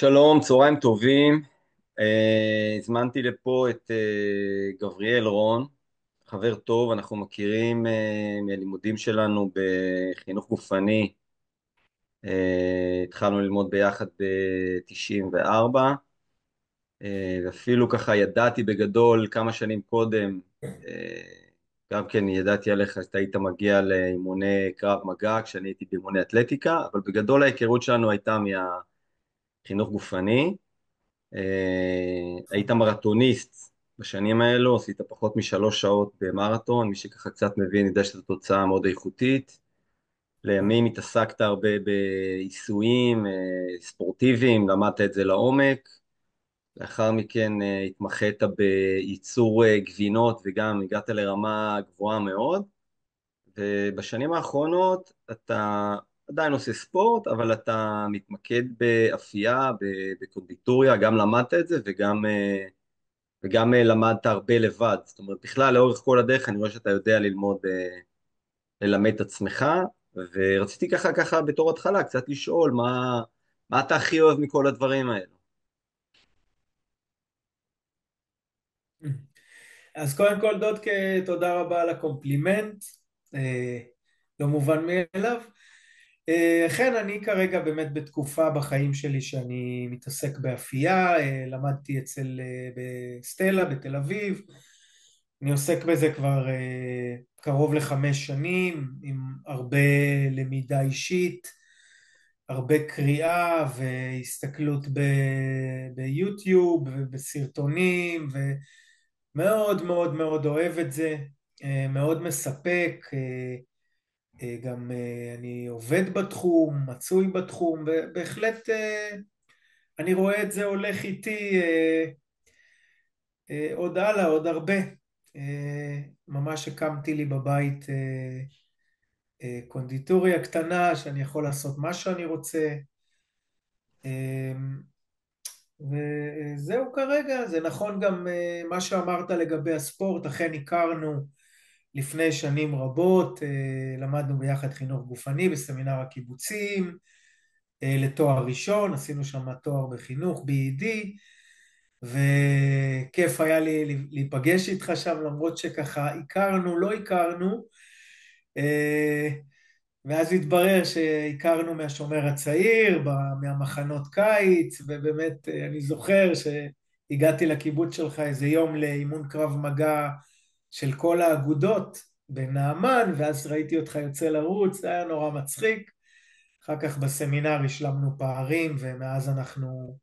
שלום, צהריים טובים. הזמנתי לפה את גבריאל רון, חבר טוב, אנחנו מכירים מהלימודים שלנו בחינוך גופני. התחלנו ללמוד ביחד ב-94, ואפילו ככה ידעתי בגדול כמה שנים קודם. אה, גם כן ידעתי עליך שאתה היית מגיע לאימוני קרב מגע כשאני הייתי באימוני אתלטיקה, אבל בגדול ההיכרות שלנו הייתה מהחינוך גופני. היית מרתוניסט בשנים האלו, עשית פחות מ3 שעות במרתון, מי שככה קצת מבין ידע שזו תוצאה מאוד איכותית. לימים התעסקת הרבה בעיסויים ספורטיביים, למדת את זה לעומק. לאחר מכן התמחית בייצור גבינות וגם הגעת לרמה גבוהה מאוד. ובשנים האחרונות אתה עדיין עושה ספורט, אבל אתה מתמקד באפייה, בקונדיטוריה, גם למדת את זה וגם למדת הרבה לבד. זאת אומרת, בכלל לאורך כל הדרך אני רואה שאתה יודע ללמוד, ללמד את עצמך, ורציתי ככה בתור התחלה קצת לשאול מה אתה הכי אוהב מכל הדברים האלו. אז קודם כל דודקה, תודה רבה על הקומפלימנט, אה, לא מובן מאליו. אכן אני כרגע באמת בתקופה בחיים שלי שאני מתעסק באפייה, למדתי בסטלה בתל אביב, אני עוסק בזה כבר קרוב ל5 שנים, עם הרבה למידה אישית, הרבה קריאה והסתכלות ביוטיוב ובסרטונים, ומאוד מאוד מאוד אוהב את זה, מאוד מספק. גם אני עובד בתחום, מצוי בתחום, ובהחלט אני רואה את זה הולך איתי עוד הלאה, עוד הרבה. ממש הקמתי לי בבית קונדיטוריה קטנה שאני יכול לעשות מה שאני רוצה. וזהו כרגע. זה נכון גם מה שאמרת לגבי הספורט, אכן הכרנו לפני שנים רבות, למדנו ביחד חינוך גופני בסמינר הקיבוצים, לתואר ראשון, עשינו שם תואר בחינוך ב-ED, וכיף היה לי להיפגש איתך שם, למרות שככה הכרנו, לא הכרנו, ואז התברר שהכרנו מהשומר הצעיר, מהמחנות קיץ, ובאמת אני זוכר שהגעתי לקיבוץ שלך איזה יום לאימון קרב מגע של כל האגודות בנעמן, ואז ראיתי אותך יוצא לרוץ, זה היה נורא מצחיק. אחר כך בסמינר השלמנו פערים, ומאז אנחנו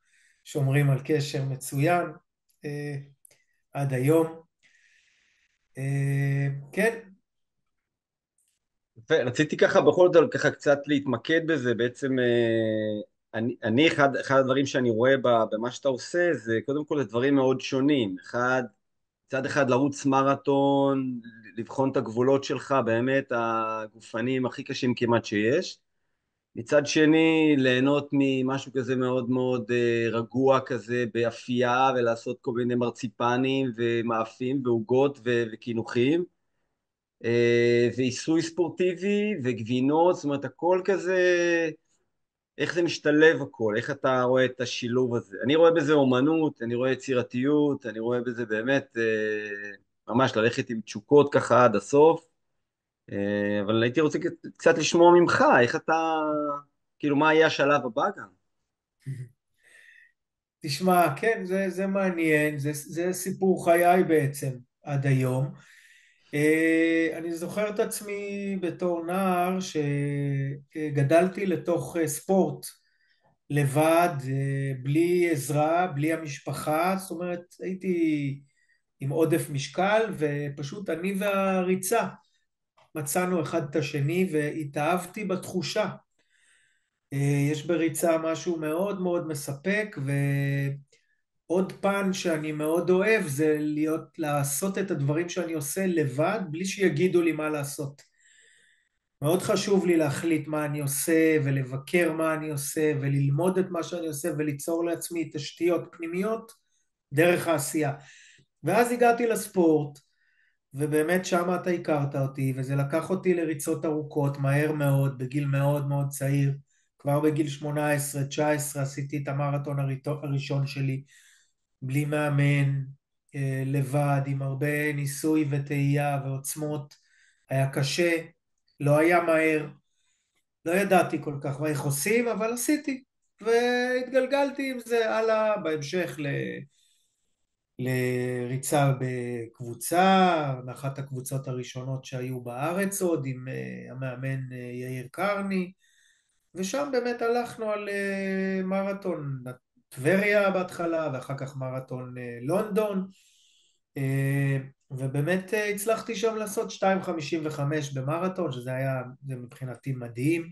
שומרים על קשר מצוין אה, עד היום. כן. ורציתי ככה בכל זאת ככה קצת להתמקד בזה. בעצם אני אחד הדברים שאני רואה במה שאתה עושה זה קודם כל דברים מאוד שונים. מצד אחד לרוץ מרתון, לבחון את הגבולות שלך, באמת הגופניים הכי קשים כמעט שיש. מצד שני, ליהנות ממשהו כזה מאוד מאוד רגוע כזה באפייה, ולעשות כל מיני מרציפנים ומאפים ועוגות וקינוחים, ועיסוי ספורטיבי וגבינות. זאת אומרת, הכל כזה, איך זה משתלב הכל, איך אתה רואה את השילוב הזה? אני רואה בזה אומנות, אני רואה יצירתיות, אני רואה בזה באמת ממש ללכת עם תשוקות ככה עד הסוף. אבל הייתי רוצה קצת לשמוע ממך, איך אתה, כאילו מה יהיה השלב הבא גם? תשמע, כן, זה מעניין, זה סיפור חיי בעצם עד היום. אני זוכר את עצמי בתור נער שגדלתי לתוך ספורט לבד, בלי עזרה, בלי המשפחה, זאת אומרת הייתי עם עודף משקל, ופשוט אני והריצה מצאנו אחד את השני והתאהבתי בתחושה. יש בריצה משהו מאוד מאוד מספק, ועוד פן שאני מאוד אוהב זה לעשות את הדברים שאני עושה לבד, בלי שיגידו לי מה לעשות. מאוד חשוב לי להחליט מה אני עושה, ולבקר מה אני עושה, וללמוד את מה שאני עושה, וליצור לעצמי תשתיות פנימיות דרך העשייה. ואז הגעתי לספורט, ובאמת שם אתה הכרת אותי, וזה לקח אותי לריצות ארוכות מהר מאוד, בגיל מאוד מאוד צעיר, כבר בגיל 18-19 עשיתי את המרתון הראשון שלי, בלי מאמן, לבד, עם הרבה ניסוי וטעייה ועוצמות. היה קשה, לא היה מהר, לא ידעתי כל כך איך עושים, אבל עשיתי. והתגלגלתי עם זה הלאה בהמשך לריצה בקבוצה, מאחת הקבוצות הראשונות שהיו בארץ עוד, עם המאמן יאיר קרני, ושם באמת הלכנו על מרתון טבריה בהתחלה, ואחר כך מרתון לונדון, אה, ובאמת הצלחתי שם לעשות 2:55 במרתון, שזה היה, זה מבחינתי מדהים,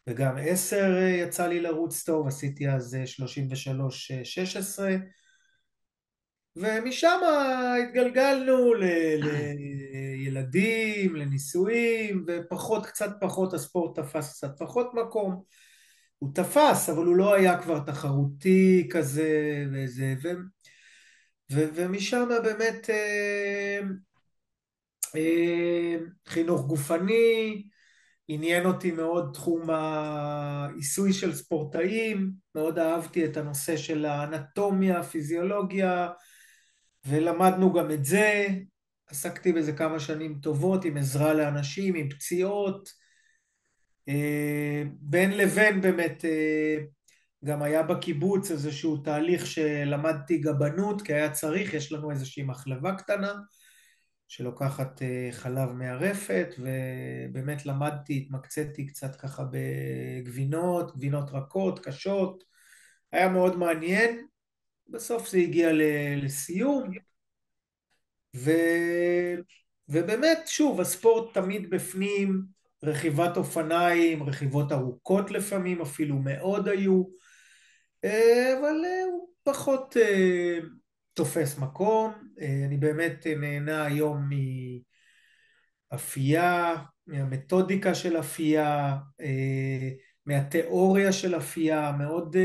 וגם 10 יצא לי לרוץ טוב, עשיתי אז 33:16, ומשם התגלגלנו לילדים, לנישואים, ופחות, קצת פחות, הספורט תפס קצת פחות מקום. הוא תפס, אבל הוא לא היה כבר תחרותי כזה, ומשם באמת חינוך גופני, עניין אותי מאוד תחום העיסוי של ספורטאים, מאוד אהבתי את הנושא של האנטומיה, הפיזיולוגיה, ולמדנו גם את זה, עסקתי בזה כמה שנים טובות, עם עזרה לאנשים, עם פציעות, בין לבין באמת גם היה בקיבוץ איזשהו תהליך שלמדתי גבנות, כי היה צריך, יש לנו איזושהי מחלבה קטנה, שלוקחת חלב מהרפת, ובאמת למדתי, התמקצעתי קצת ככה בגבינות, גבינות רכות, קשות, היה מאוד מעניין, בסוף זה הגיע לסיום, ו... ובאמת, שוב, הספורט תמיד בפנים, רכיבת אופניים, רכיבות ארוכות לפעמים, אפילו מאוד היו, אבל הוא פחות תופס מקום. אני באמת נהנה היום מאפייה, מהמתודיקה של אפייה, מהתיאוריה של אפייה, מאוד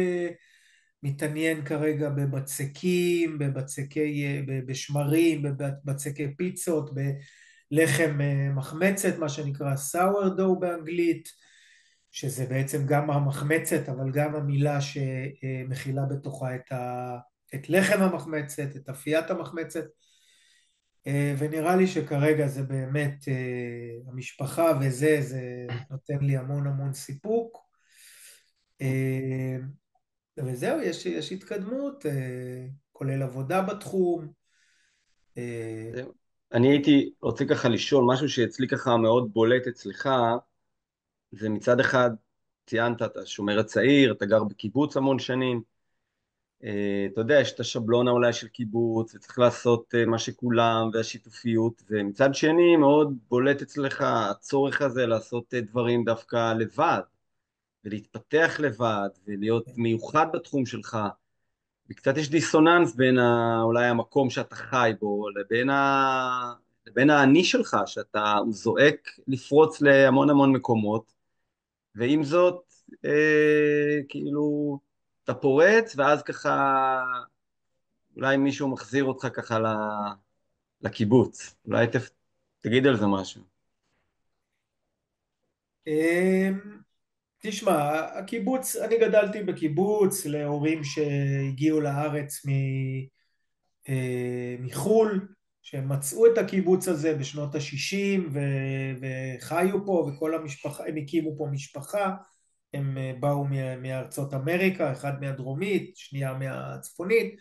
מתעניין כרגע בבצקים, בשמרים, בבצקי פיצות, בלחם מחמצת, מה שנקרא sourdough באנגלית, שזה בעצם גם המחמצת, אבל גם המילה שמכילה בתוכה את לחם המחמצת, את אפיית המחמצת, ונראה לי שכרגע זה באמת המשפחה וזה, זה נותן לי המון המון סיפוק. וזהו, יש התקדמות, כולל עבודה בתחום. זהו. אני הייתי רוצה ככה לשאול משהו שאצלי ככה מאוד בולט אצלך, זה מצד אחד ציינת, אתה שומר הצעיר, אתה גר בקיבוץ המון שנים, אתה יודע, יש את השבלונה אולי של קיבוץ, וצריך לעשות מה שכולם, והשיתופיות, ומצד שני מאוד בולט אצלך הצורך הזה לעשות דברים דווקא לבד, ולהתפתח לבד, ולהיות מיוחד בתחום שלך, וקצת יש דיסוננס בין אולי המקום שאתה חי בו, לבין האני שלך, הוא זועק לפרוץ להמון המון מקומות, ועם זאת, כאילו, אתה פורץ, ואז ככה, אולי מישהו מחזיר אותך ככה לקיבוץ. אולי תגיד על זה משהו. תשמע, הקיבוץ, אני גדלתי בקיבוץ להורים שהגיעו לארץ מחו"ל, שהם מצאו את הקיבוץ הזה בשנות ה-60 וחיו פה, וכל המשפחה, הם הקימו פה משפחה, הם באו מארצות אמריקה, אחד מהדרומית, שנייה מהצפונית,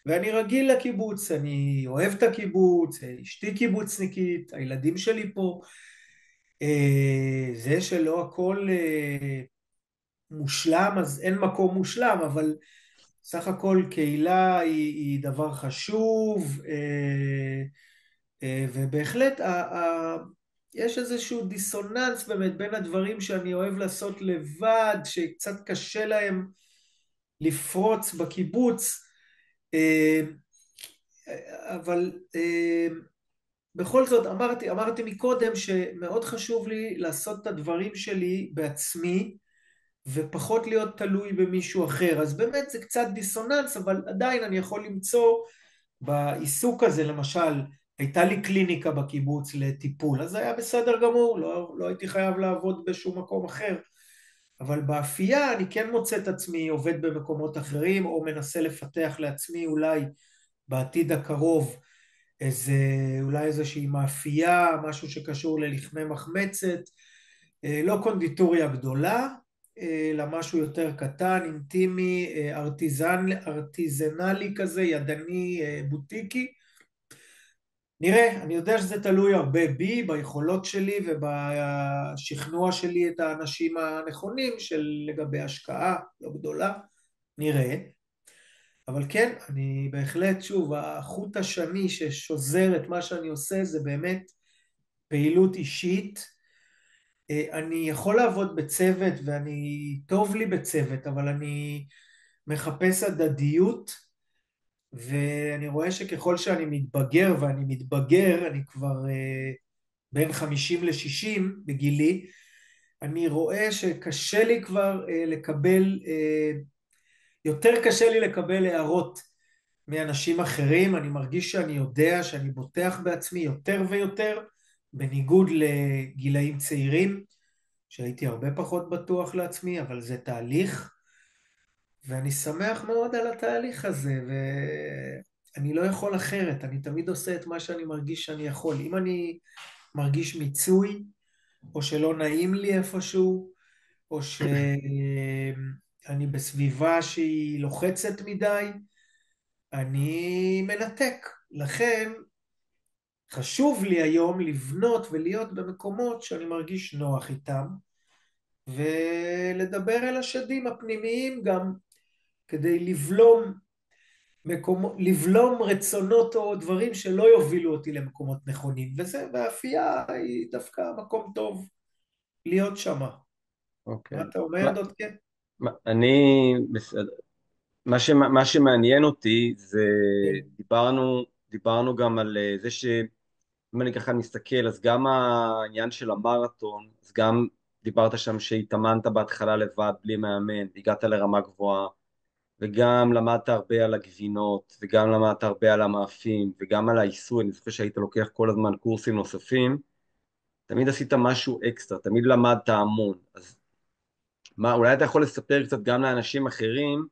ואני רגיל לקיבוץ, אני אוהב את הקיבוץ, אשתי קיבוצניקית, הילדים שלי פה, זה שלא הכל מושלם, אז אין מקום מושלם, אבל סך הכל קהילה היא דבר חשוב, ובהחלט יש איזשהו דיסוננס באמת בין הדברים שאני אוהב לעשות לבד, שקצת קשה להם לפרוץ בקיבוץ, אבל בכל זאת אמרתי מקודם שמאוד חשוב לי לעשות את הדברים שלי בעצמי, ופחות להיות תלוי במישהו אחר. אז באמת זה קצת דיסוננס, אבל עדיין אני יכול למצוא בעיסוק הזה, למשל, הייתה לי קליניקה בקיבוץ לטיפול, אז זה היה בסדר גמור, לא הייתי חייב לעבוד בשום מקום אחר. אבל באפייה אני כן מוצא את עצמי עובד במקומות אחרים, או מנסה לפתח לעצמי אולי בעתיד הקרוב אולי איזושהי מאפייה, משהו שקשור ללחמי מחמצת, לא קונדיטוריה גדולה, אלא משהו יותר קטן, אינטימי, ארטיזנלי כזה, ידני, בוטיקי. נראה, אני יודע שזה תלוי הרבה בי, ביכולות שלי ובשכנוע שלי את האנשים הנכונים לגבי השקעה לא גדולה, נראה. אבל כן, אני בהחלט, שוב, החוט השני ששוזר את מה שאני עושה זה באמת פעילות אישית. אני יכול לעבוד בצוות ואני טוב לי בצוות, אבל אני מחפש הדדיות, ואני רואה שככל שאני מתבגר, ואני מתבגר, אני כבר בין 50 ל-60 בגילי, אני רואה שקשה לי כבר לקבל, יותר קשה לי לקבל הערות מאנשים אחרים. אני מרגיש שאני יודע שאני בוטח בעצמי יותר ויותר, בניגוד לגילאים צעירים, שהייתי הרבה פחות בטוח לעצמי, אבל זה תהליך, ואני שמח מאוד על התהליך הזה, ואני לא יכול אחרת, אני תמיד עושה את מה שאני מרגיש שאני יכול. אם אני מרגיש מיצוי, או שלא נעים לי איפשהו, או שאני בסביבה שהיא לוחצת מדי, אני מנתק. לכן חשוב לי היום לבנות ולהיות במקומות שאני מרגיש נוח איתם, ולדבר אל השדים הפנימיים גם, כדי לבלום רצונות או דברים שלא יובילו אותי למקומות נכונים, וזה, והאפייה היא דווקא מקום טוב להיות שמה. מה אוקיי. אתה אומר, דודקה? אני, בסדר. מה שמעניין אותי זה, כן. דיברנו גם על זה שאם אני ככה מסתכל, אז גם העניין של המרתון, אז גם דיברת שם שהתאמנת בהתחלה לבד, בלי מאמן, הגעת לרמה גבוהה, וגם למדת הרבה על הגבינות, וגם למדת הרבה על המאפים, וגם על העיסוי. אני זוכר שהיית לוקח כל הזמן קורסים נוספים, תמיד עשית משהו אקסטרה, תמיד למדת המון. אז אולי אתה יכול לספר קצת גם לאנשים אחרים,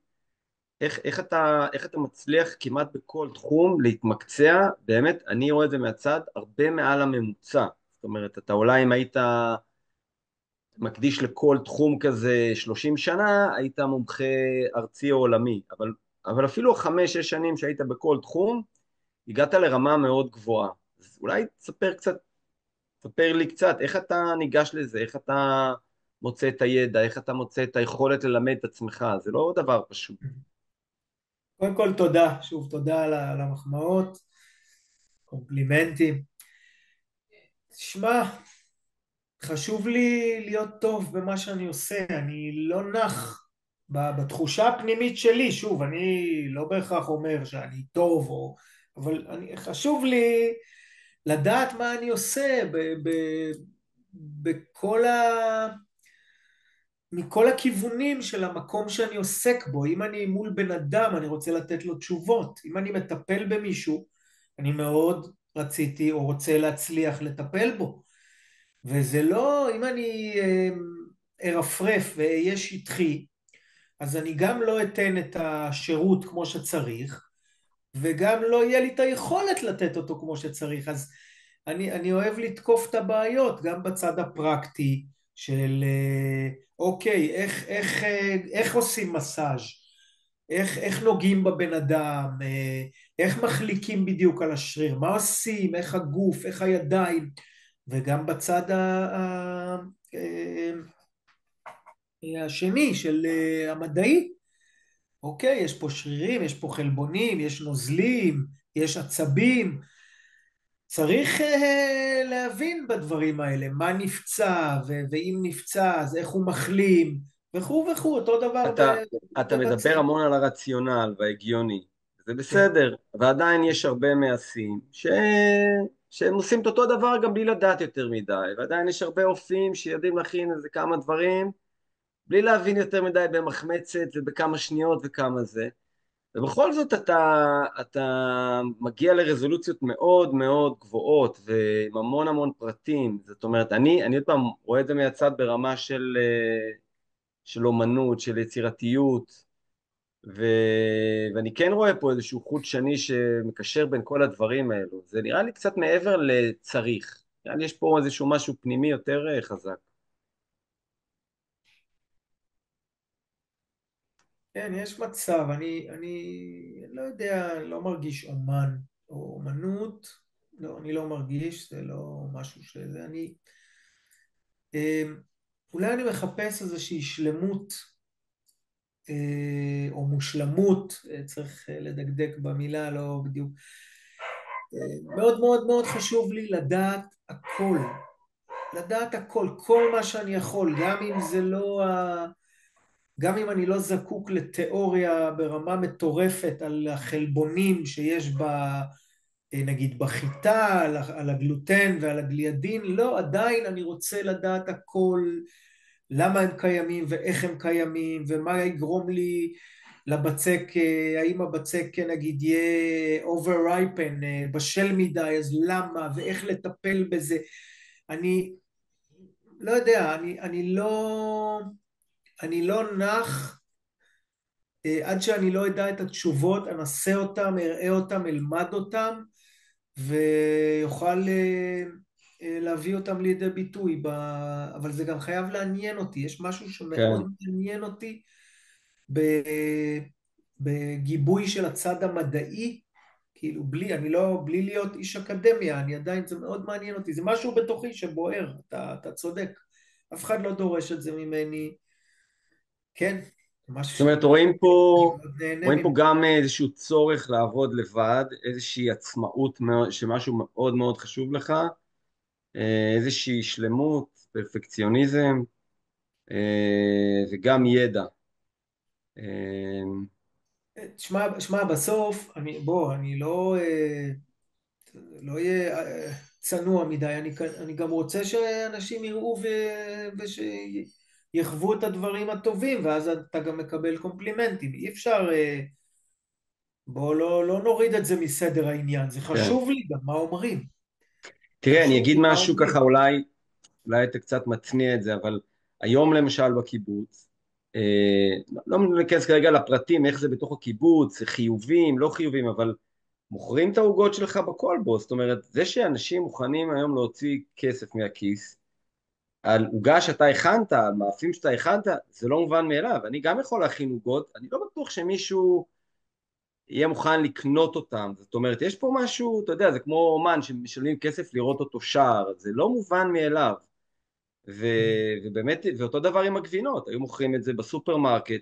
איך אתה מצליח כמעט בכל תחום להתמקצע, באמת, אני רואה את זה מהצד, הרבה מעל הממוצע. זאת אומרת, אתה אולי אם היית מקדיש לכל תחום כזה 30 שנה, היית מומחה ארצי או עולמי, אבל אפילו 5-6 שנים שהיית בכל תחום, הגעת לרמה מאוד גבוהה. אז אולי תספר לי קצת, איך אתה ניגש לזה, איך אתה מוצא את הידע, איך אתה מוצא את היכולת ללמד את עצמך, זה לא דבר פשוט. קודם כל תודה, שוב תודה על המחמאות, קומפלימנטים. תשמע, חשוב לי להיות טוב במה שאני עושה, אני לא נח בתחושה הפנימית שלי, שוב, אני לא בהכרח אומר שאני טוב, אבל חשוב לי לדעת מה אני עושה בכל מכל הכיוונים של המקום שאני עוסק בו. אם אני מול בן אדם, אני רוצה לתת לו תשובות. אם אני מטפל במישהו, אני מאוד רציתי או רוצה להצליח לטפל בו. וזה לא, אם אני ארפרף ואהיה שטחי, אז אני גם לא אתן את השירות כמו שצריך, וגם לא יהיה לי את היכולת לתת אותו כמו שצריך. אז אני אוהב לתקוף את הבעיות, גם בצד הפרקטי של אוקיי, איך עושים מסאז', איך נוגעים בבן אדם, איך מחליקים בדיוק על השריר, מה עושים, איך הגוף, איך הידיים, וגם בצד השני של המדעי. אוקיי, יש פה שרירים, יש פה חלבונים, יש נוזלים, יש עצבים. צריך להבין בדברים האלה, מה נפצע, ואם נפצע, אז איך הוא מחלים, וכו' וכו', אותו דבר אתה, אתה מדבר בבצק. המון על הרציונל וההגיוני, זה כן. בסדר, ועדיין יש הרבה מעשים שהם עושים את אותו דבר גם בלי לדעת יותר מדי, ועדיין יש הרבה אופים שיודעים להכין איזה כמה דברים, בלי להבין יותר מדי במחמצת ובכמה שניות וכמה זה, ובכל זאת אתה מגיע לרזולוציות מאוד מאוד גבוהות ועם המון המון פרטים. זאת אומרת, אני עוד פעם רואה את זה מהצד ברמה של של אומנות, של יצירתיות, ו... ואני כן רואה פה איזשהו חוט שני שמקשר בין כל הדברים האלו. זה נראה לי קצת מעבר לצריך. נראה לי יש פה איזשהו משהו פנימי יותר חזק. כן, יש מצב, אני לא יודע, אני לא מרגיש אומן או אומנות, לא, אני לא מרגיש, זה לא משהו שזה, אה, אולי אני מחפש איזושהי שלמות או מושלמות, צריך לדקדק במילה, לא בדיוק. מאוד מאוד מאוד חשוב לי לדעת הכל, לדעת הכל, כל מה שאני יכול, גם אם זה לא גם אם אני לא זקוק לתיאוריה ברמה מטורפת על החלבונים שיש בה, נגיד בחיטה, על הגלוטן ועל הגליאדין, לא, עדיין אני רוצה לדעת הכל, למה הם קיימים ואיך הם קיימים, ומה יגרום לי לבצק, האם הבצק נגיד יהיה overripen, בשל מדי, אז למה, ואיך לטפל בזה. אני לא יודע, אני לא נח עד שאני לא אדע את התשובות, אנסה אותם, אראה אותם, אלמד אותם, ויוכל להביא אותם לידי ביטוי. אבל זה גם חייב לעניין אותי, יש משהו כן. שמאוד מעניין אותי ב- בגיבוי של הצד המדעי, כאילו בלי להיות איש אקדמיה, אני עדיין, זה מאוד מעניין אותי, זה משהו בתוכי שבוער, אתה צודק, אף אחד לא דורש את זה ממני, כן, זה משהו זאת אומרת, שאני מאוד נהנה רואים פה ממנו. גם איזשהו צורך לעבוד לבד, איזושהי עצמאות, שמשהו מאוד מאוד חשוב לך, איזושהי שלמות, פרפקציוניזם, וגם ידע. אה, שמע, בסוף, אני לא, לא אהיה צנוע מדי, אני גם רוצה שאנשים יראו ושיחוו את הדברים הטובים, ואז אתה גם מקבל קומפלימנטים. אי אפשר, בוא לא נוריד את זה מסדר העניין, זה כן. חשוב לי גם מה אומרים, תראה, אני חשוב אגיד לי מה משהו ככה, אומרים. אולי אתה קצת מצניע את זה, אבל היום למשל בקיבוץ, לא ניכנס כרגע לפרטים, איך זה בתוך הקיבוץ, חיובים, לא חיובים, אבל מוכרים את העוגות שלך בכל בו, זאת אומרת, זה שאנשים מוכנים היום להוציא כסף מהכיס, על עוגה שאתה הכנת, על מאפים שאתה הכנת, זה לא מובן מאליו. אני גם יכול להכין עוגות, אני לא בטוח שמישהו יהיה מוכן לקנות אותם. זאת אומרת, יש פה משהו, אתה יודע, זה כמו אומן שמשלמים כסף לראות אותו שר, זה לא מובן מאליו. ו, ובאמת, ואותו דבר עם הגבינות, היו מוכרים את זה בסופרמרקט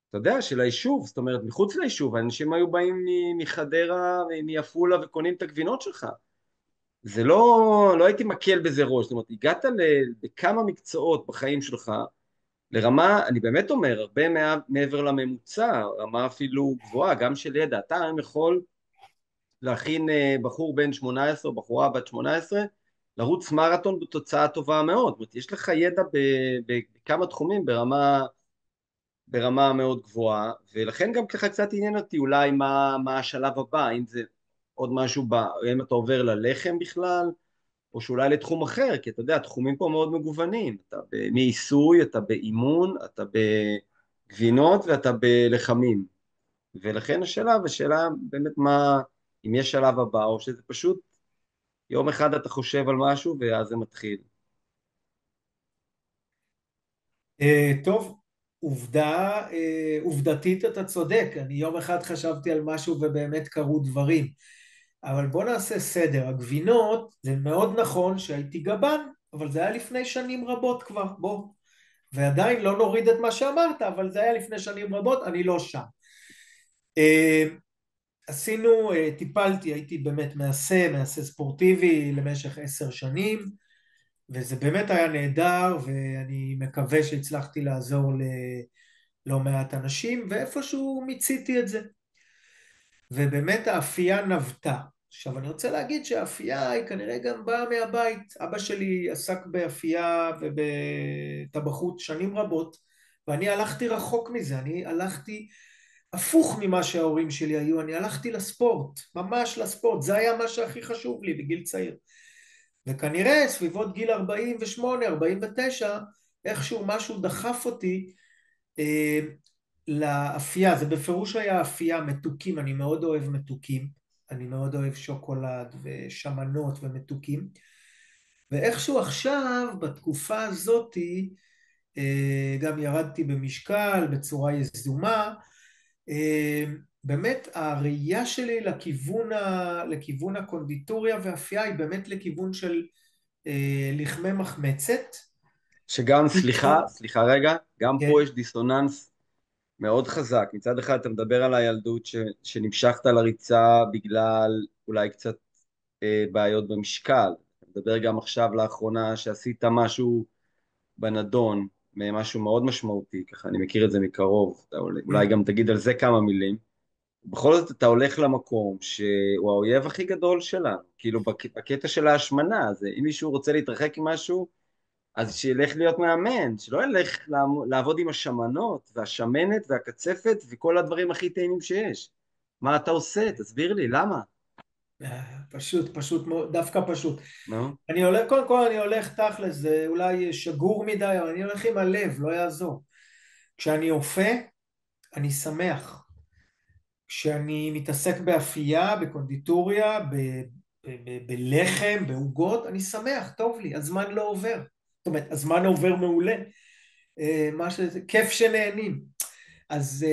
אתה יודע, של היישוב, זאת אומרת, מחוץ ליישוב, האנשים היו באים מחדרה, מעפולה, וקונים את הגבינות שלך. זה לא הייתי מקל בזה ראש, זאת אומרת, הגעת בכמה מקצועות בחיים שלך, לרמה, אני באמת אומר, הרבה מעבר לממוצע, רמה אפילו גבוהה, גם של ידע. אתה היום יכול להכין בחור בן 18 או בחורה בת 18, לרוץ מרתון בתוצאה טובה מאוד. זאת אומרת, יש לך ידע בכמה תחומים ברמה מאוד גבוהה, ולכן גם ככה קצת עניין אותי אולי מה השלב הבא, אם זה עוד משהו, אם אתה עובר ללחם בכלל, או שאולי לתחום אחר, כי אתה יודע, התחומים פה מאוד מגוונים, אתה מעיסוי, אתה באימון, אתה בגבינות ואתה בלחמים, ולכן השאלה באמת אם יש שלב הבא, או שזה פשוט יום אחד אתה חושב על משהו ואז זה מתחיל. טוב, עובדתית אתה צודק, אני יום אחד חשבתי על משהו ובאמת קרו דברים, אבל בוא נעשה סדר, הגבינות, זה מאוד נכון שהייתי גבן, אבל זה היה לפני שנים רבות כבר, בוא, ועדיין לא נוריד את מה שאמרת, אבל זה היה לפני שנים רבות, אני לא שם. טיפלתי, הייתי באמת מעשה ספורטיבי למשך 10 שנים, וזה באמת היה נהדר, ואני מקווה שהצלחתי לעזור ללא מעט אנשים, ואיפשהו מיציתי את זה. ובאמת האפייה נבטה. עכשיו אני רוצה להגיד שהאפייה היא כנראה גם באה מהבית. אבא שלי עסק באפייה ובטבחות שנים רבות, ואני הלכתי רחוק מזה, אני הלכתי הפוך ממה שההורים שלי היו, אני הלכתי לספורט, ממש לספורט, זה היה מה שהכי חשוב לי בגיל צעיר. וכנראה סביבות גיל 48, 49, איכשהו משהו דחף אותי אה, לאפייה. זה בפירוש היה אפייה, מתוקים, אני מאוד אוהב מתוקים, אני מאוד אוהב שוקולד ושמנות ומתוקים, ואיכשהו עכשיו בתקופה הזאתי גם ירדתי במשקל בצורה יזומה. אה, באמת הראייה שלי לכיוון הקונדיטוריה והאפייה היא באמת לכיוון של לחמי מחמצת. שגם, סליחה רגע, גם פה כן. יש דיסוננס מאוד חזק. מצד אחד אתה מדבר על הילדות שנמשכת לריצה בגלל אולי קצת בעיות במשקל. אתה מדבר גם עכשיו לאחרונה שעשית משהו בנדון, משהו מאוד משמעותי, ככה אני מכיר את זה מקרוב, אולי כן. גם תגיד על זה כמה מילים. בכל זאת אתה הולך למקום שהוא האויב הכי גדול שלנו, כאילו בקטע של ההשמנה, זה אם מישהו רוצה להתרחק עם משהו, אז שילך להיות מאמן, שלא ילך לעבוד עם השמנות והשמנת והקצפת וכל הדברים הכי טעימים שיש. מה אתה עושה? תסביר לי, למה? פשוט מאוד, דווקא פשוט. נו? אני הולך, קודם כל אני הולך תכל'ס, זה אולי שגור מדי, אבל אני הולך עם הלב, לא יעזור. כשאני אופה, אני שמח. כשאני מתעסק באפייה, בקונדיטוריה, בלחם, בעוגות, אני שמח, טוב לי, הזמן לא עובר. זאת אומרת, הזמן עובר מעולה. כיף שנהנים. אז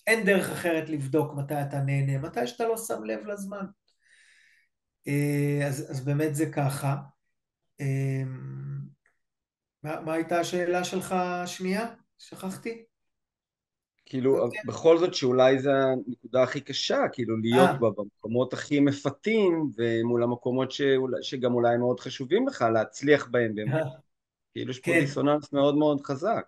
אין דרך אחרת לבדוק מתי אתה נהנה, מתי שאתה לא שם לב לזמן. אז באמת זה ככה. אה, מה הייתה השאלה שלך השנייה? שכחתי? כאילו, בכל זאת שאולי זו הנקודה הכי קשה, כאילו להיות אה, בה במקומות הכי מפתים, ומול המקומות שגם אולי מאוד חשובים לך, להצליח בהם באמת. כאילו יש פה כן, דיסוננס מאוד מאוד חזק.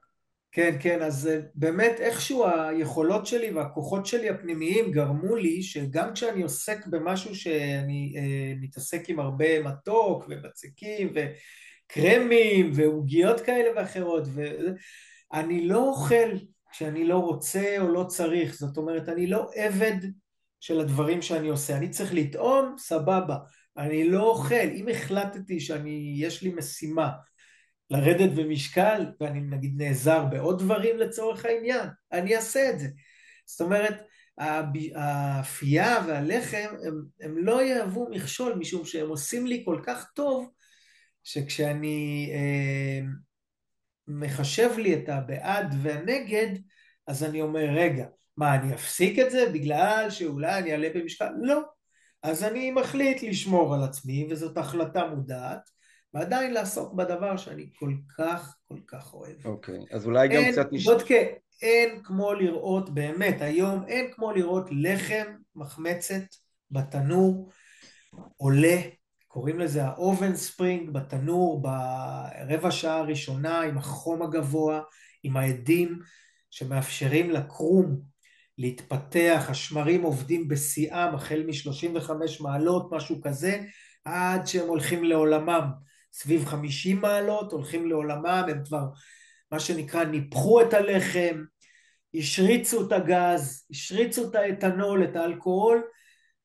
כן, כן, אז באמת איכשהו היכולות שלי והכוחות שלי הפנימיים גרמו לי שגם כשאני עוסק במשהו שאני מתעסק עם הרבה מתוק ובצקים וקרמים ועוגיות כאלה ואחרות, ואני לא אוכל כשאני לא רוצה או לא צריך, זאת אומרת אני לא עבד של הדברים שאני עושה, אני צריך לטעום, סבבה, אני לא אוכל, אם החלטתי יש לי משימה לרדת במשקל, ואני נגיד נעזר בעוד דברים לצורך העניין, אני אעשה את זה. זאת אומרת, האפייה והלחם הם לא יהוו מכשול, משום שהם עושים לי כל כך טוב, שכשאני מחשב לי את הבעד והנגד, אז אני אומר, רגע, מה, אני אפסיק את זה בגלל שאולי אני אעלה במשקל? לא. אז אני מחליט לשמור על עצמי, וזאת החלטה מודעת, ועדיין לעסוק בדבר שאני כל כך אוהב. אוקיי, אז אולי גם אין, קצת בודקה, אין כמו לראות, באמת, היום אין כמו לראות לחם מחמצת בתנור, עולה, קוראים לזה האובן ספרינג בתנור, ברבע שעה הראשונה עם החום הגבוה, עם העדים שמאפשרים לקרום להתפתח, השמרים עובדים בשיאם החל מ-35 מעלות, משהו כזה, עד שהם הולכים לעולמם, סביב 50 מעלות, הולכים לעולמם, הם כבר מה שנקרא ניפחו את הלחם, השריצו את הגז, השריצו את האתנול, את האלכוהול,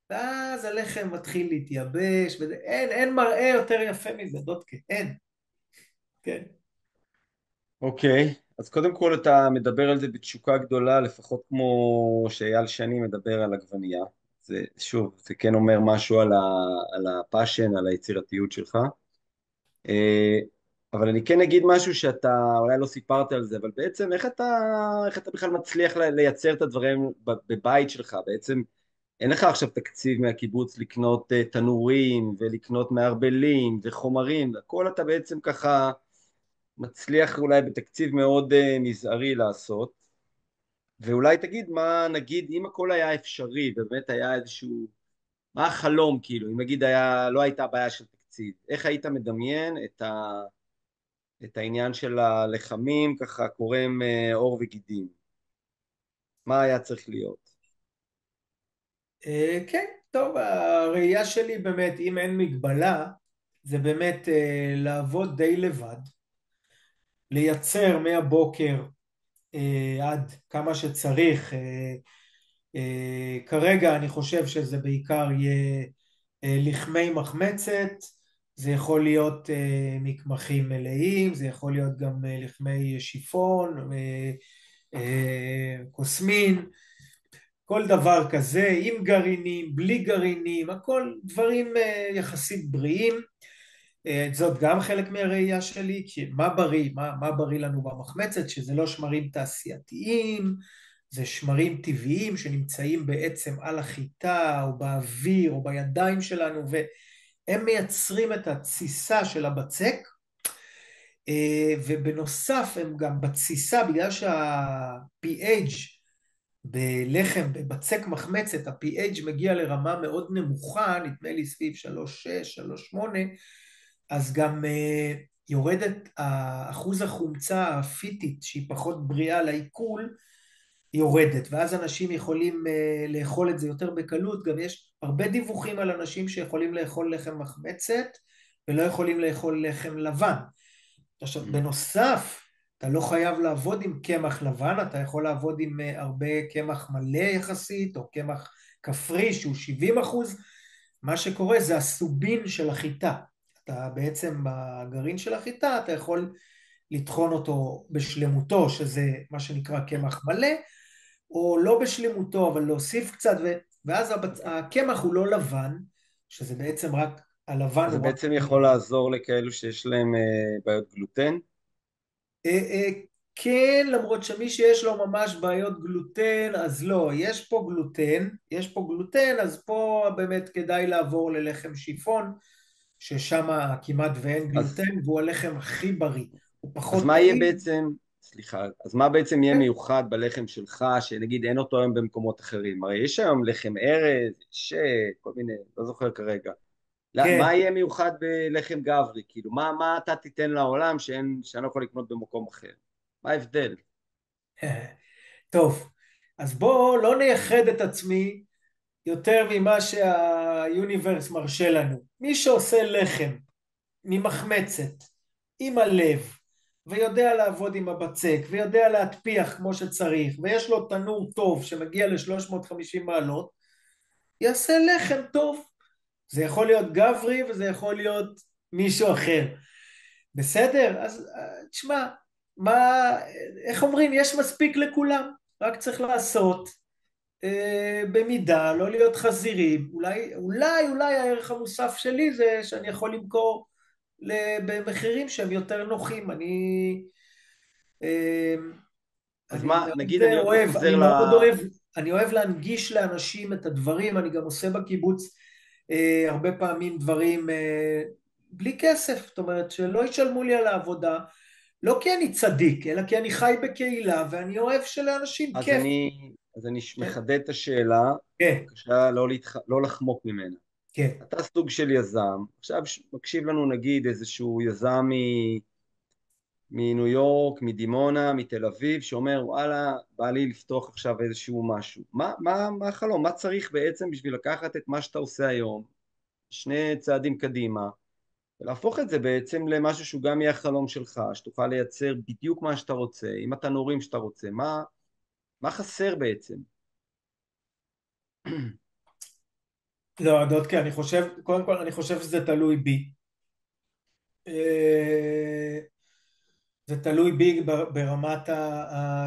ואז הלחם מתחיל להתייבש, אין מראה יותר יפה מזה, דודקה, אין, כן. אוקיי, אז קודם כל אתה מדבר על זה בתשוקה גדולה, לפחות כמו שאייל שני מדבר על עגבנייה. זה, שוב, זה כן אומר משהו על הפאשן, על היצירתיות שלך. אה, אבל אני כן אגיד משהו שאתה אולי לא סיפרת על זה, אבל בעצם איך אתה בכלל מצליח לייצר את הדברים בבית שלך? בעצם אין לך עכשיו תקציב מהקיבוץ לקנות תנורים ולקנות מערבלים וחומרים, הכל אתה בעצם ככה מצליח אולי בתקציב מאוד מזערי לעשות. ואולי תגיד מה, נגיד, אם הכל היה אפשרי, באמת היה איזשהו, מה החלום כאילו, אם נגיד לא הייתה בעיה של תקציב, איך היית מדמיין את העניין של הלחמים ככה קורם עור וגידים? מה היה צריך להיות? כן, טוב, הראייה שלי באמת, אם אין מגבלה, זה באמת לעבוד די לבד, לייצר מהבוקר עד כמה שצריך, כרגע אני חושב שזה בעיקר יהיה לחמי מחמצת, זה יכול להיות מקמחים מלאים, זה יכול להיות גם לחמי שיפון, קוסמין, כל דבר כזה, עם גרעינים, בלי גרעינים, הכל דברים יחסית בריאים. זאת גם חלק מהראייה שלי, כי מה בריא, מה בריא לנו במחמצת, שזה לא שמרים תעשייתיים, זה שמרים טבעיים שנמצאים בעצם על החיטה או באוויר או בידיים שלנו, והם מייצרים את התסיסה של הבצק, ובנוסף הם גם בתסיסה, בגלל שה-pH בלחם, בבצק מחמצת, ה-pH מגיע לרמה מאוד נמוכה, נדמה לי סביב 3.6, 3.8, אז גם יורדת אחוז החומצה הפיטית, שהיא פחות בריאה לעיכול, יורדת, ואז אנשים יכולים לאכול את זה יותר בקלות. גם יש הרבה דיווחים על אנשים שיכולים לאכול לחם מחמצת, ולא יכולים לאכול לחם לבן. עכשיו, בנוסף, אתה לא חייב לעבוד עם קמח לבן, אתה יכול לעבוד עם הרבה קמח מלא יחסית, או קמח כפרי שהוא 70%. מה שקורה זה הסובין של החיטה. אתה בעצם בגרעין של החיטה, אתה יכול לטחון אותו בשלמותו, שזה מה שנקרא קמח מלא, או לא בשלמותו, אבל להוסיף קצת, ואז הקמח הוא לא לבן, שזה בעצם רק, הלבן אז זה הוא רק... בעצם יכול לעזור לכאלו שיש להם בעיות גלוטן? אה, אה, כן, למרות שמי שיש לו ממש בעיות גלוטן, אז לא, יש פה גלוטן, יש פה גלוטן, אז פה באמת כדאי לעבור ללחם שיפון, ששם כמעט ואין אז, גלוטן, והוא הלחם הכי בריא, הוא אז פחות מה יהיה טעים. בעצם, סליחה, אז מה בעצם יהיה כן, מיוחד בלחם שלך, שנגיד אין אותו היום במקומות אחרים? הרי יש היום לחם ארז, כל מיני, לא זוכר כרגע. לא, כן. מה יהיה מיוחד בלחם גברי? כאילו, מה אתה תיתן לעולם שאני לא יכול לקנות במקום אחר? מה ההבדל? טוב, אז בואו לא נייחד את עצמי יותר ממה שהיוניברס מרשה לנו. מי שעושה לחם ממחמצת, עם הלב, ויודע לעבוד עם הבצק, ויודע להטפיח כמו שצריך, ויש לו תנור טוב שמגיע ל-350 מעלות, יעשה לחם טוב. זה יכול להיות גברי וזה יכול להיות מישהו אחר. בסדר? אז תשמע, מה, איך אומרים? יש מספיק לכולם, רק צריך לעשות במידה, לא להיות חזירים. אולי הערך המוסף שלי זה שאני יכול למכור במחירים שהם יותר נוחים. אה, אז אני מה, מאוד נגיד אני עוד פעם אוהב, חוזר אני מאוד אוהב, אני אוהב להנגיש לאנשים את הדברים. אני גם עושה בקיבוץ הרבה פעמים דברים בלי כסף, זאת אומרת שלא ישלמו לי על העבודה, לא כי אני צדיק, אלא כי אני חי בקהילה ואני אוהב שלאנשים אז כיף. אני כן, מחדד את השאלה, כן, בבקשה לא לחמוק ממנה. כן. אתה סוג של יזם, עכשיו מקשיב לנו נגיד איזשהו יזם מניו יורק, מדימונה, מתל אביב, שאומר וואלה, בא לי לפתוח עכשיו איזשהו משהו. מה החלום? מה צריך בעצם בשביל לקחת את מה שאתה עושה היום, שני צעדים קדימה, ולהפוך את זה בעצם למשהו שהוא גם יהיה החלום שלך, שתוכל לייצר בדיוק מה שאתה רוצה, עם התנורים שאתה רוצה, מה חסר בעצם? לא, דודקה, אני חושב, קודם כל אני חושב שזה תלוי בי. אה, זה תלוי בי ברמת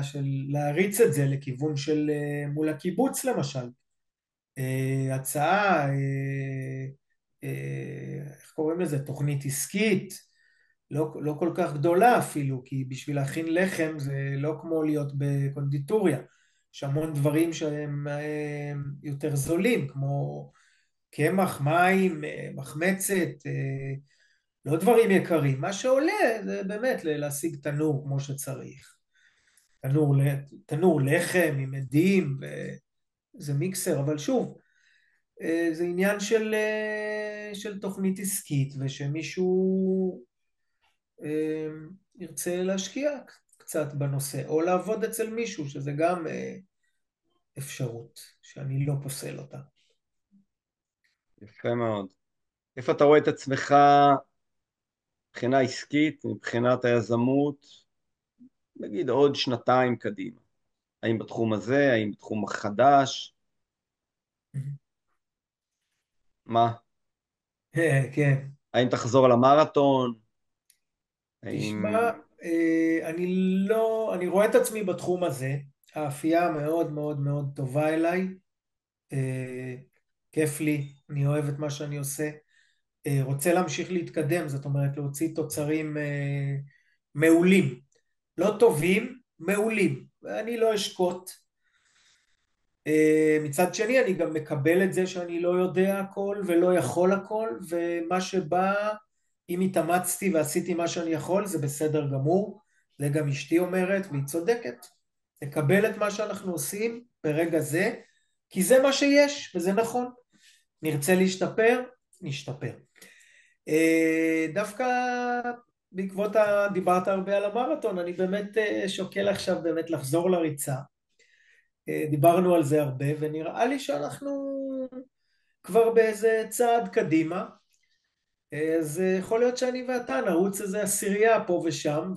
של להריץ את זה לכיוון של מול הקיבוץ למשל. הצעה, איך קוראים לזה? תוכנית עסקית, לא כל כך גדולה אפילו, כי בשביל להכין לחם זה לא כמו להיות בקונדיטוריה. יש המון דברים שהם יותר זולים, כמו קמח, מים, מחמצת, לא דברים יקרים. מה שעולה זה באמת להשיג תנור כמו שצריך. תנור, תנור לחם עם עדים, זה מיקסר, אבל שוב, זה עניין של תוכנית עסקית, ושמישהו ירצה להשקיע קצת בנושא, או לעבוד אצל מישהו, שזה גם אפשרות, שאני לא פוסל אותה. יפה מאוד. איפה אתה רואה את עצמך מבחינה עסקית, מבחינת היזמות, נגיד עוד שנתיים קדימה? האם בתחום הזה, האם בתחום החדש? מה? כן. האם תחזור למרתון? האם... תשמע, אני לא, אני רואה את עצמי בתחום הזה, האפייה מאוד מאוד מאוד טובה אליי, אה, כיף לי, אני אוהב את מה שאני עושה, רוצה להמשיך להתקדם, זאת אומרת להוציא תוצרים מעולים, לא טובים, מעולים, ואני לא אשקוט. מצד שני אני גם מקבל את זה שאני לא יודע הכל ולא יכול הכל, ומה שבא, אם התאמצתי ועשיתי מה שאני יכול זה בסדר גמור, זה גם אשתי אומרת והיא צודקת, לקבל את מה שאנחנו עושים ברגע זה, כי זה מה שיש וזה נכון, נרצה להשתפר, נשתפר. דווקא בעקבות דיברת הרבה על המרתון, אני באמת שוקל עכשיו באמת לחזור לריצה, דיברנו על זה הרבה, ונראה לי שאנחנו כבר באיזה צעד קדימה, אז יכול להיות שאני ואתה נרוץ איזה עשירייה פה ושם,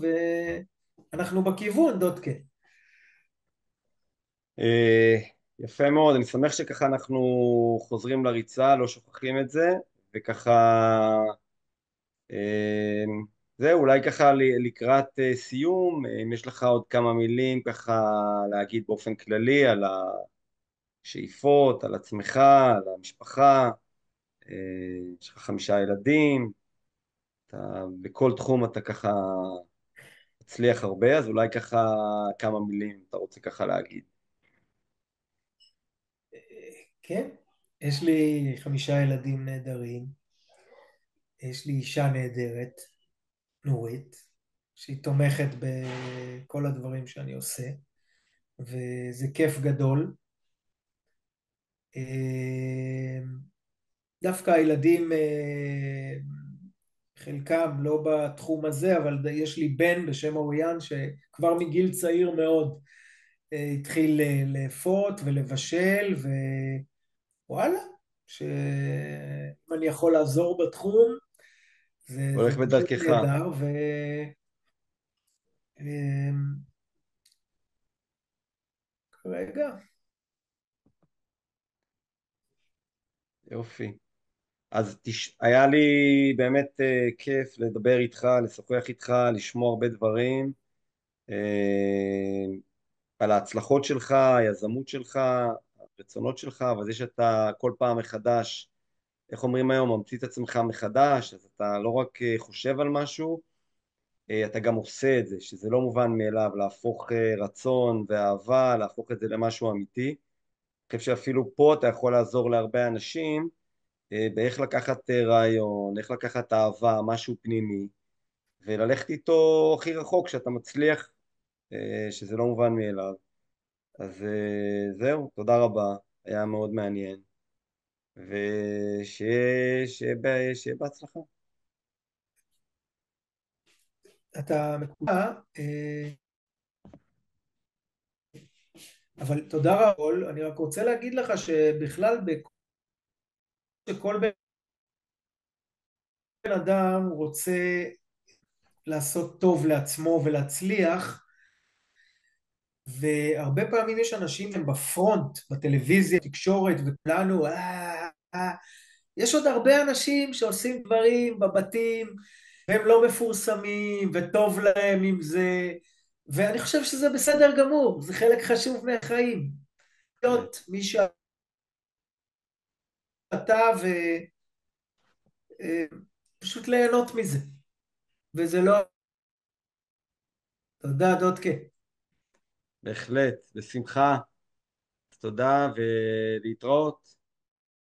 ואנחנו בכיוון, דודקה. אה, יפה מאוד, אני שמח שככה אנחנו חוזרים לריצה, לא שוכחים את זה, וככה, אה, זהו, אולי ככה לקראת סיום, אם יש לך עוד כמה מילים ככה להגיד באופן כללי על השאיפות, על עצמך, על המשפחה, אה, יש לך 5 ילדים, בכל תחום אתה ככה מצליח הרבה, אז אולי ככה כמה מילים אתה רוצה ככה להגיד. כן, יש לי 5 ילדים נהדרים, יש לי אישה נהדרת, נורית, שהיא תומכת בכל הדברים שאני עושה, וזה כיף גדול. דווקא הילדים, חלקם לא בתחום הזה, אבל יש לי בן בשם אוריאן שכבר מגיל צעיר מאוד התחיל לאפות ולבשל, ווואלה, שאם אני יכול לעזור בתחום, זה הולך פשוט בדרכך. נהדר, ורגע, יופי. אז היה לי באמת כיף לדבר איתך, לשוחח איתך, לשמוע הרבה דברים על ההצלחות שלך, היזמות שלך, הרצונות שלך, וזה שאתה כל פעם מחדש, איך אומרים היום, ממציא את עצמך מחדש, אז אתה לא רק חושב על משהו, אתה גם עושה את זה, שזה לא מובן מאליו, להפוך רצון ואהבה, להפוך את זה למשהו אמיתי. אני חושב שאפילו פה אתה יכול לעזור להרבה אנשים, באיך לקחת רעיון, איך לקחת אהבה, משהו פנימי, וללכת איתו הכי רחוק שאתה מצליח, שזה לא מובן מאליו. אז זהו, תודה רבה, היה מאוד מעניין, שיהיה בהצלחה. אתה מקובל, אבל תודה רבה, אני רק רוצה להגיד לך שבכלל שכל בן אדם רוצה לעשות טוב לעצמו ולהצליח, והרבה פעמים יש אנשים שהם בפרונט, בטלוויזיה, תקשורת וכולנו, יש עוד הרבה אנשים שעושים דברים בבתים, והם לא מפורסמים, וטוב להם עם זה, ואני חושב שזה בסדר גמור, זה חלק חשוב מהחיים. בהחלט. להיות מי שאתה, ופשוט ליהנות מזה, וזה לא... תודה, דודקה. בהחלט, בשמחה, תודה ולהתראות.